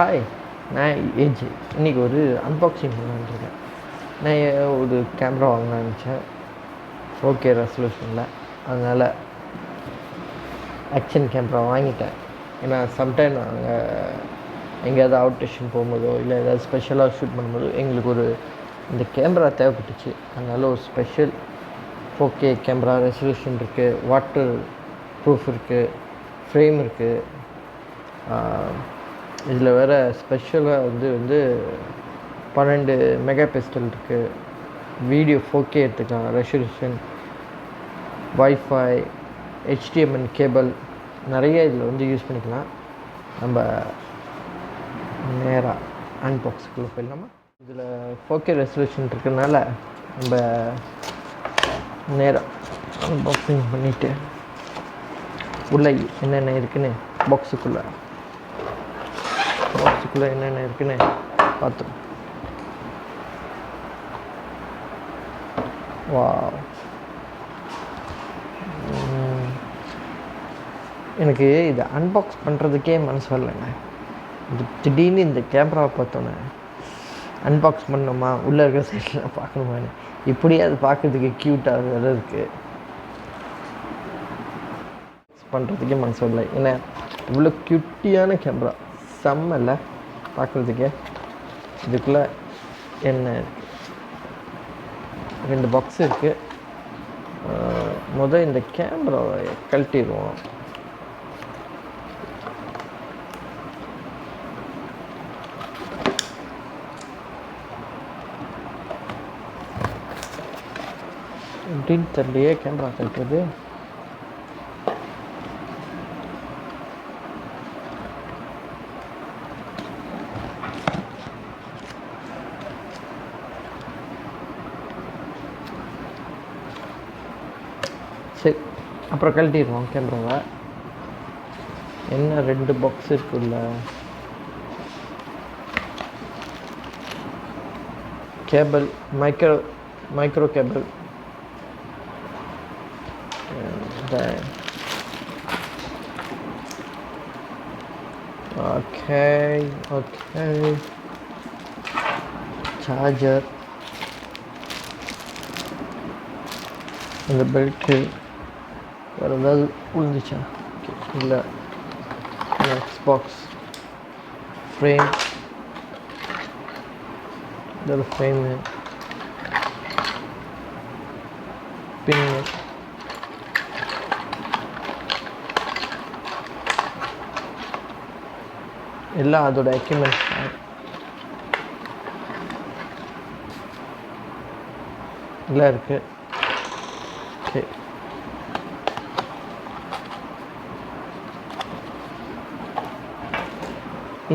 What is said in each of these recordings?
Hi, நான் age. இன்றைக்கி ஒரு அன்பாக்சிங் பண்ணலான்ட்ருக்கேன். நான் ஒரு கேமரா வாங்கலான்னு நினச்சேன், ஓகே ரெசல்யூஷனில். அதனால் ஆக்ஷன் கேமரா வாங்கிட்டேன். ஏன்னா சம்டைம் நாங்கள் எங்கேயாவது அவுட் ஸ்டேஷன் போகும்போதோ இல்லை ஏதாவது ஸ்பெஷலாக ஷூட் பண்ணும்போதோ எங்களுக்கு ஒரு இந்த கேமரா தேவைப்பட்டுச்சு. அதனால் ஒரு ஸ்பெஷல் 4K கேமரா ரெசல்யூஷன் இருக்குது, வாட்டர் ப்ரூஃப் இருக்குது, ஃப்ரேம் இருக்குது. இதில் வேறு ஸ்பெஷலாக வந்து 12 மெகா பிக்சல் இருக்குது. வீடியோ 4K எடுத்துக்கலாம், ரெசல்யூஷன், வைஃபை, HDMI கேபிள் நிறைய இதில் வந்து யூஸ் பண்ணிக்கலாம். நம்ம நேராக அன்பாக்ஸுக்குள்ளே போயிடலாமா? இதில் 4K ரெசல்யூஷன் இருக்கிறதுனால நம்ம நேராக அன்பாக்சிங் பண்ணிவிட்டு உள்ளே என்னென்ன இருக்குன்னு பாக்ஸுக்குள்ளே என்னென்ன இருக்குன்னு பார்த்துருவோம். வாவ், எனக்கு இதை அன்பாக்ஸ் பண்ணுறதுக்கே மனசு வரலைங்க. இது திடீர்னு இந்த கேமராவை பார்த்தோன்னே அன்பாக்ஸ் பண்ணோமா, உள்ளே இருக்கிற சைடில் பார்க்கணுமான்னு, இப்படியே அது பார்க்குறதுக்கு க்யூட்டாக வேறு இருக்குது. பண்ணுறதுக்கே மனசு வரலை. ஏன்னா இவ்வளோ க்யூட்டியான கேமரா செம்மல்ல பார்க்குறதுக்கே. இதுக்குள்ளே என்ன இருக்குது, 2 பாக்ஸ் இருக்குது. முதல் இந்த கேமராவை கழட்டிடுவோம். எப்படின்னு தெரியலையே கேமரா கழட்டுறது. சரி, அப்புறம் கழட்டிடுவோம் கேமராவை. என்ன 2 பாக்ஸ் இருக்குல்ல, cable, micro cable, okay charger, இந்த பெல்ட்டு, வேறு ஏதாவது விழுந்துச்சா? இல்லை, எக்ஸ்பாக்ஸ் ஃப்ரேம், இதோட ஃப்ரேமு, பின்னு, எல்லாம் அதோட எக்யூப்மெண்ட்ஸ் எல்லாம் இருக்குது. ஓகே,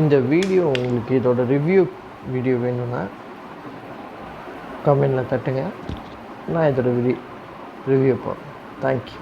இந்த வீடியோ உங்களுக்கு இதோட ரிவ்யூ வீடியோ வேணும்னா கமெண்டில் தட்டுங்க, நான் இதோட ரிவ்யூ போடுறேன். தேங்க்யூ.